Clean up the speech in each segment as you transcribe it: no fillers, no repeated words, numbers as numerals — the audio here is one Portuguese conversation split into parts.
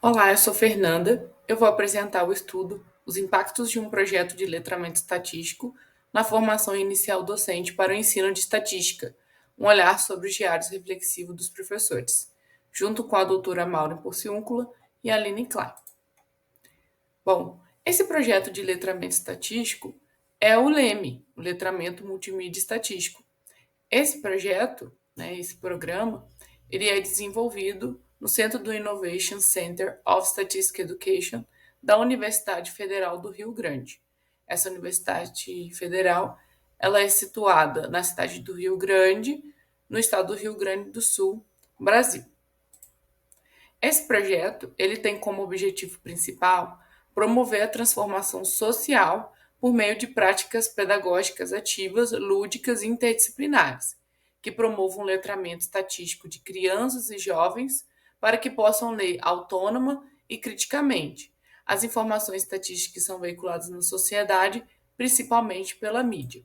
Olá, eu sou Fernanda. Eu vou apresentar o estudo Os impactos de um projeto de letramento estatístico na formação inicial docente para o ensino de estatística, um olhar sobre os diários reflexivos dos professores, junto com a doutora Maureen Porciúncula e a Aline Klein. Bom, esse projeto de letramento estatístico é o LEME, o Letramento Multimídia Estatístico. Esse projeto, esse programa, ele é desenvolvido no Centro do Innovation Center of Statistical Education da Universidade Federal do Rio Grande. Essa Universidade Federal, ela é situada na cidade do Rio Grande, no estado do Rio Grande do Sul, Brasil. Esse projeto, ele tem como objetivo principal promover a transformação social por meio de práticas pedagógicas ativas, lúdicas e interdisciplinares, que promovam o letramento estatístico de crianças e jovens para que possam ler autônoma e criticamente as informações estatísticas que são veiculadas na sociedade, principalmente pela mídia.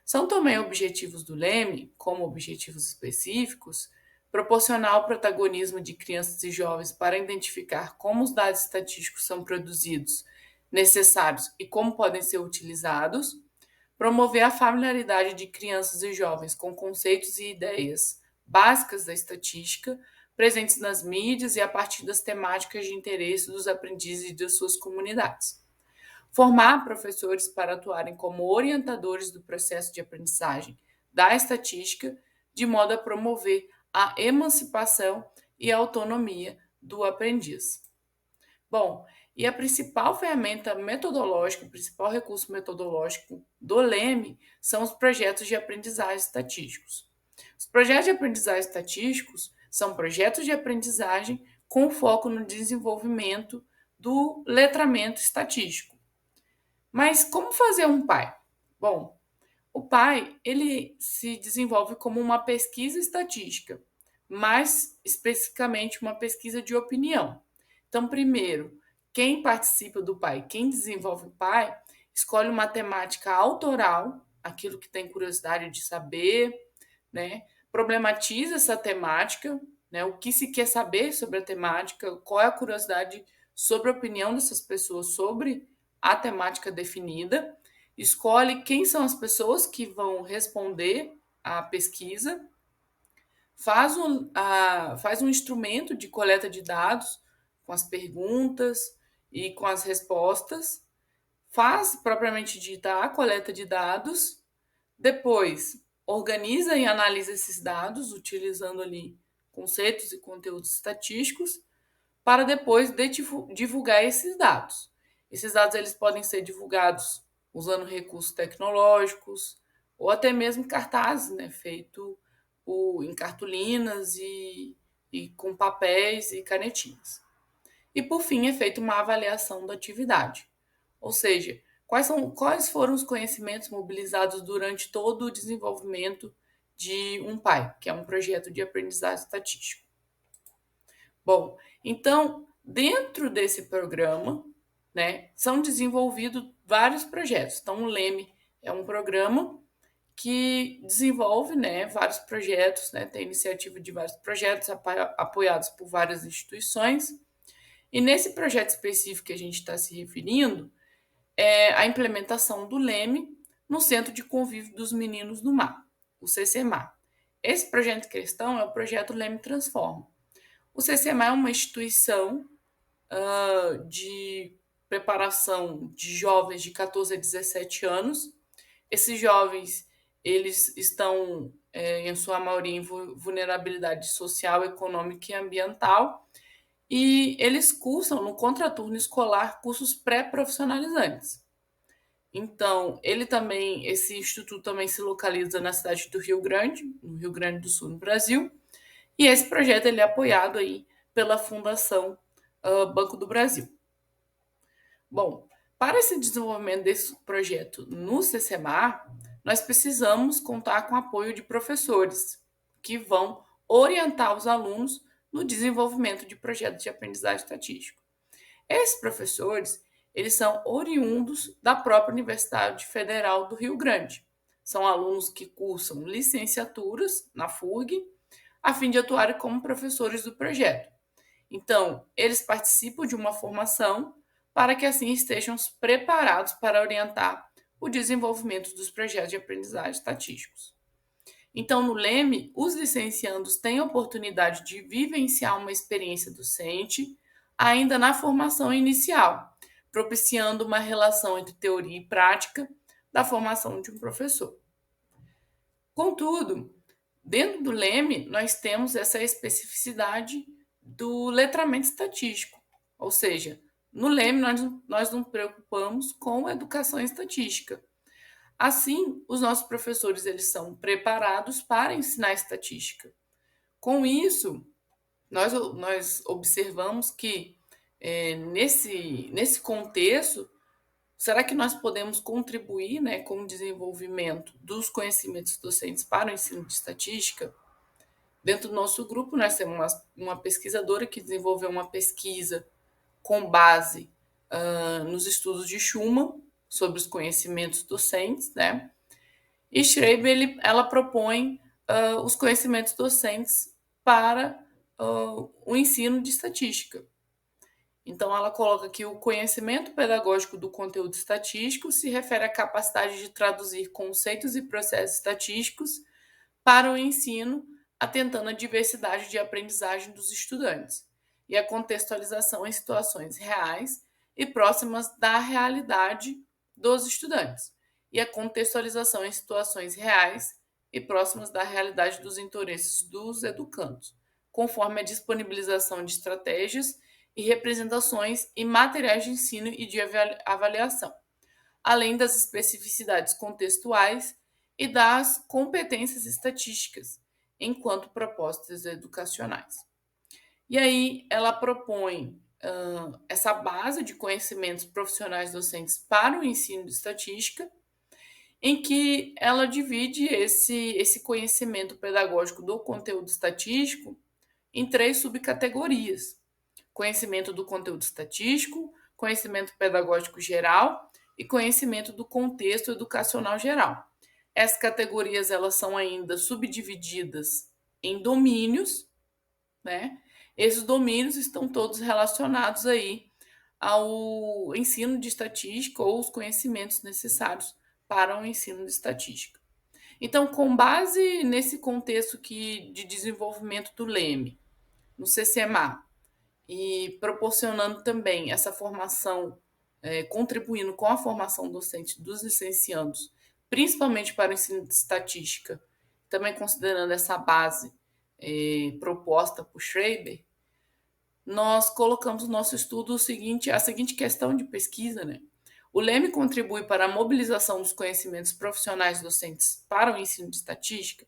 São também objetivos do Leme, como objetivos específicos, proporcionar o protagonismo de crianças e jovens para identificar como os dados estatísticos são produzidos, necessários e como podem ser utilizados, promover a familiaridade de crianças e jovens com conceitos e ideias básicas da estatística, presentes nas mídias e a partir das temáticas de interesse dos aprendizes e de suas comunidades. Formar professores para atuarem como orientadores do processo de aprendizagem da estatística, de modo a promover a emancipação e a autonomia do aprendiz. Bom, e a principal ferramenta metodológica, o principal recurso metodológico do LEME são os projetos de aprendizagem estatísticos. Os projetos de aprendizagem estatísticos são projetos de aprendizagem com foco no desenvolvimento do letramento estatístico. Mas como fazer um pai? Bom, o pai, ele se desenvolve como uma pesquisa estatística, mais especificamente uma pesquisa de opinião. Então, primeiro, quem participa do pai, quem desenvolve o pai, escolhe uma temática autoral, aquilo que tem curiosidade de saber, né? Problematiza essa temática, né? O que se quer saber sobre a temática, qual é a curiosidade sobre a opinião dessas pessoas sobre a temática definida, escolhe quem são as pessoas que vão responder à pesquisa, faz um instrumento de coleta de dados com as perguntas e com as respostas, faz propriamente dita a coleta de dados, depois organiza e analisa esses dados utilizando ali conceitos e conteúdos estatísticos para depois divulgar esses dados. Esses dados eles podem ser divulgados usando recursos tecnológicos ou até mesmo cartazes, né, feito em cartolinas e com papéis e canetinhas. E por fim é feita uma avaliação da atividade, ou seja, quais foram os conhecimentos mobilizados durante todo o desenvolvimento de um PAI, que é um projeto de aprendizagem estatístico. Bom, então, dentro desse programa, né, são desenvolvidos vários projetos. Então, o LEME é um programa que desenvolve, né, vários projetos, né, tem iniciativa de vários projetos apoiados por várias instituições. E nesse projeto específico que a gente está se referindo, é a implementação do LEME no Centro de Convívio dos Meninos do Mar, o CCMAR. Esse projeto em questão é o projeto LEME Transforma. O CCMA é uma instituição de preparação de jovens de 14 a 17 anos. Esses jovens, eles estão, em sua maioria, em vulnerabilidade social, econômica e ambiental, e eles cursam, no contraturno escolar, cursos pré-profissionalizantes. Então, esse instituto também se localiza na cidade do Rio Grande, no Rio Grande do Sul, no Brasil, e esse projeto ele é apoiado aí pela Fundação Banco do Brasil. Bom, para esse desenvolvimento desse projeto no CCMA, nós precisamos contar com o apoio de professores que vão orientar os alunos no desenvolvimento de projetos de aprendizagem estatístico. Esses professores, eles são oriundos da própria Universidade Federal do Rio Grande. São alunos que cursam licenciaturas na FURG, a fim de atuarem como professores do projeto. Então, eles participam de uma formação para que assim estejam preparados para orientar o desenvolvimento dos projetos de aprendizagem estatísticos. Então, no Leme, os licenciandos têm a oportunidade de vivenciar uma experiência docente ainda na formação inicial, propiciando uma relação entre teoria e prática da formação de um professor. Contudo, dentro do Leme, nós temos essa especificidade do letramento estatístico, ou seja, no Leme nós nos preocupamos com a educação estatística. Assim, os nossos professores eles são preparados para ensinar estatística. Com isso, nós observamos que nesse contexto, será que nós podemos contribuir, né, com o desenvolvimento dos conhecimentos docentes para o ensino de estatística? Dentro do nosso grupo, nós temos uma pesquisadora que desenvolveu uma pesquisa com base nos estudos de Schumann sobre os conhecimentos docentes, né? E Schreiber ela propõe os conhecimentos docentes para o ensino de estatística. Então, ela coloca que o conhecimento pedagógico do conteúdo estatístico se refere à capacidade de traduzir conceitos e processos estatísticos para o ensino, atentando à diversidade de aprendizagem dos estudantes e a contextualização em situações reais e próximas da realidade dos estudantes, e a contextualização em situações reais e próximas da realidade dos interesses dos educandos, conforme a disponibilização de estratégias e representações e materiais de ensino e de avaliação, além das especificidades contextuais e das competências estatísticas, enquanto propostas educacionais. E aí ela propõe essa base de conhecimentos profissionais docentes para o ensino de estatística, em que ela divide esse conhecimento pedagógico do conteúdo estatístico em 3 subcategorias: conhecimento do conteúdo estatístico, conhecimento pedagógico geral e conhecimento do contexto educacional geral. Essas categorias elas são ainda subdivididas em domínios, né? Esses domínios estão todos relacionados aí ao ensino de estatística ou os conhecimentos necessários para o ensino de estatística. Então, com base nesse contexto de desenvolvimento do Leme, no CCMA, e proporcionando também essa formação, contribuindo com a formação docente dos licenciandos, principalmente para o ensino de estatística, também considerando essa base proposta por Schreiber, nós colocamos no nosso estudo a seguinte questão de pesquisa, né? O Leme contribui para a mobilização dos conhecimentos profissionais docentes para o ensino de estatística,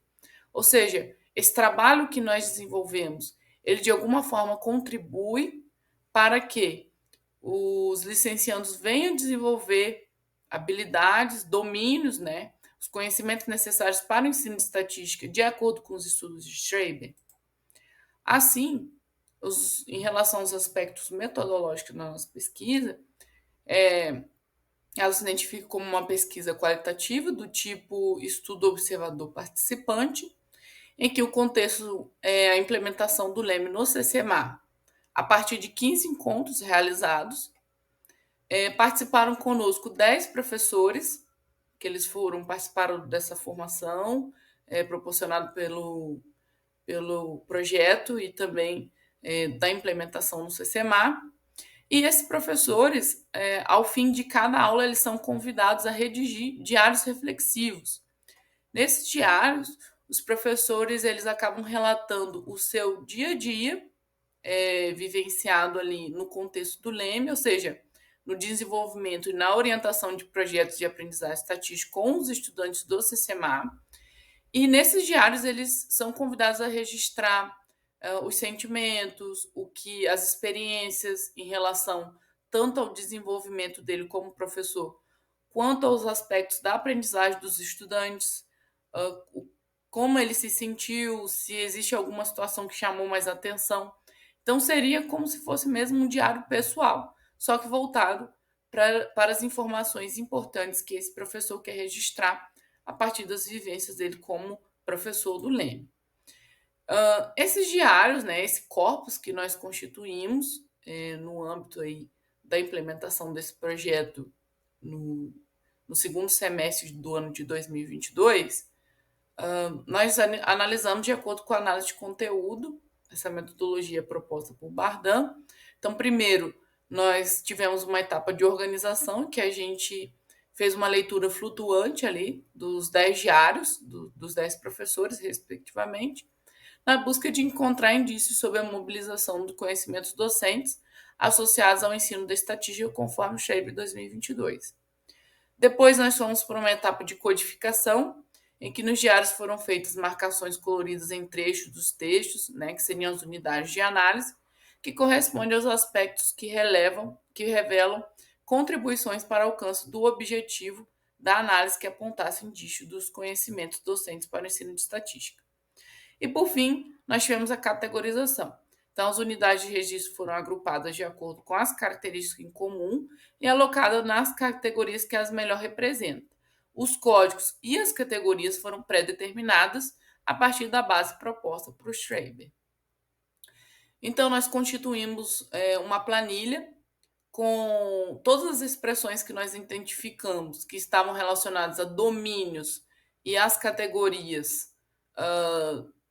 ou seja, esse trabalho que nós desenvolvemos, ele de alguma forma contribui para que os licenciados venham desenvolver habilidades, domínios, né, os conhecimentos necessários para o ensino de estatística, de acordo com os estudos de Schreiber. Assim, em relação aos aspectos metodológicos da nossa pesquisa, ela se identifica como uma pesquisa qualitativa do tipo estudo observador participante, em que o contexto é a implementação do Leme no CCMA, a partir de 15 encontros realizados. Participaram conosco 10 professores, que eles participaram dessa formação, proporcionado pelo projeto e também da implementação no CCMA. E esses professores, ao fim de cada aula, eles são convidados a redigir diários reflexivos. Nesses diários, os professores eles acabam relatando o seu dia a dia, vivenciado ali no contexto do Leme, ou seja, no desenvolvimento e na orientação de projetos de aprendizagem estatística com os estudantes do CCMA. E nesses diários eles são convidados a registrar os sentimentos, as experiências em relação tanto ao desenvolvimento dele como professor, quanto aos aspectos da aprendizagem dos estudantes, como ele se sentiu, se existe alguma situação que chamou mais atenção. Então, seria como se fosse mesmo um diário pessoal, só que voltado para as informações importantes que esse professor quer registrar a partir das vivências dele como professor do Leme. Esses diários, né, esse corpus que nós constituímos no âmbito aí da implementação desse projeto no, no segundo semestre do ano de 2022, nós analisamos de acordo com a análise de conteúdo, essa metodologia proposta por Bardan. Então, primeiro, nós tivemos uma etapa de organização que a gente fez uma leitura flutuante ali dos 10 diários, dos 10 professores, respectivamente, na busca de encontrar indícios sobre a mobilização de conhecimentos docentes associados ao ensino da estatística conforme o SHAPE 2022. Depois nós fomos para uma etapa de codificação, em que nos diários foram feitas marcações coloridas em trechos dos textos, né, que seriam as unidades de análise, que correspondem aos aspectos que revelam contribuições para o alcance do objetivo da análise que apontasse indício dos conhecimentos docentes para o ensino de estatística. E, por fim, nós tivemos a categorização. Então, as unidades de registro foram agrupadas de acordo com as características em comum e alocadas nas categorias que as melhor representam. Os códigos e as categorias foram pré-determinadas a partir da base proposta para o Schreiber. Então, nós constituímos uma planilha com todas as expressões que nós identificamos que estavam relacionadas a domínios e as categorias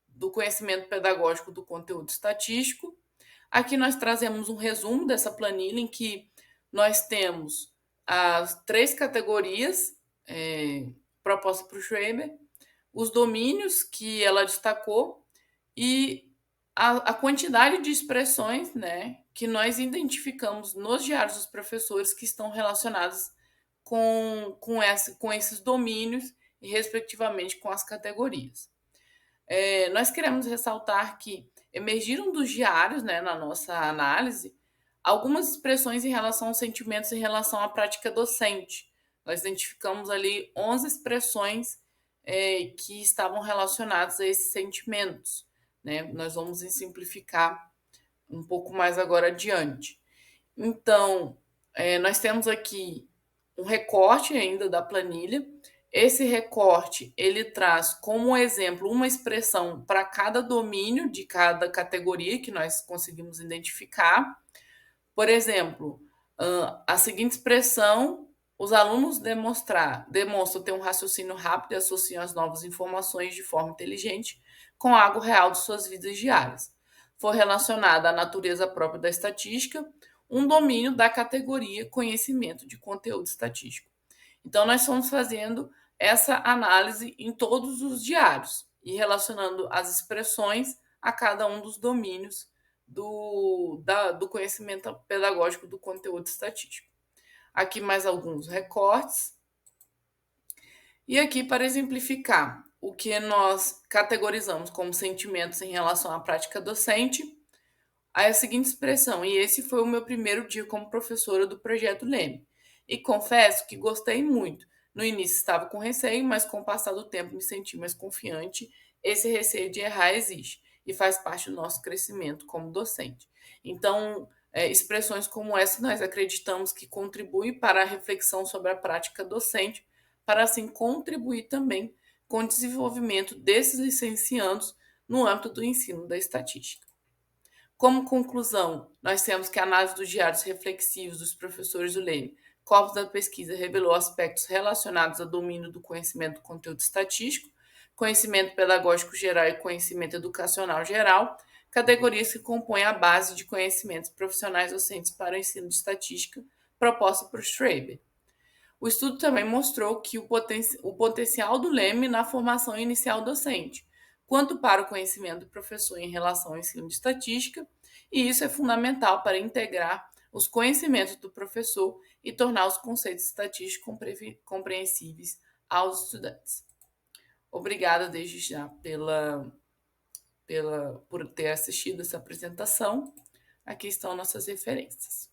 do conhecimento pedagógico do conteúdo estatístico. Aqui nós trazemos um resumo dessa planilha em que nós temos as 3 categorias propostas para o Schreiber, os domínios que ela destacou e a quantidade de expressões, né, que nós identificamos nos diários dos professores que estão relacionadas com esses domínios e, respectivamente, com as categorias. Nós queremos ressaltar que emergiram dos diários, né, na nossa análise, algumas expressões em relação aos sentimentos em relação à prática docente. Nós identificamos ali 11 expressões que estavam relacionadas a esses sentimentos. Né? Nós vamos simplificar um pouco mais agora adiante. Então, nós temos aqui um recorte ainda da planilha. Esse recorte, ele traz como exemplo uma expressão para cada domínio de cada categoria que nós conseguimos identificar. Por exemplo, a seguinte expressão, os alunos demonstram ter um raciocínio rápido e associam as novas informações de forma inteligente com algo real de suas vidas diárias. Foi relacionada à natureza própria da estatística, um domínio da categoria conhecimento de conteúdo estatístico. Então, nós fomos fazendo essa análise em todos os diários e relacionando as expressões a cada um dos domínios do conhecimento pedagógico do conteúdo estatístico. Aqui mais alguns recortes. E aqui, para exemplificar o que nós categorizamos como sentimentos em relação à prática docente, a seguinte expressão: e esse foi o meu primeiro dia como professora do projeto Leme. E confesso que gostei muito. No início estava com receio, mas com o passar do tempo me senti mais confiante. Esse receio de errar existe e faz parte do nosso crescimento como docente. Então, expressões como essa nós acreditamos que contribuem para a reflexão sobre a prática docente, para assim contribuir também com o desenvolvimento desses licenciandos no âmbito do ensino da estatística. Como conclusão, nós temos que a análise dos diários reflexivos dos professores do Leme, corpus da pesquisa, revelou aspectos relacionados ao domínio do conhecimento do conteúdo estatístico, conhecimento pedagógico geral e conhecimento educacional geral, categorias que compõem a base de conhecimentos profissionais docentes para o ensino de estatística proposta por Schreiber. O estudo também mostrou que o potencial do Leme na formação inicial docente, quanto para o conhecimento do professor em relação ao ensino de estatística, e isso é fundamental para integrar os conhecimentos do professor e tornar os conceitos estatísticos compreensíveis aos estudantes. Obrigada desde já por ter assistido essa apresentação. Aqui estão nossas referências.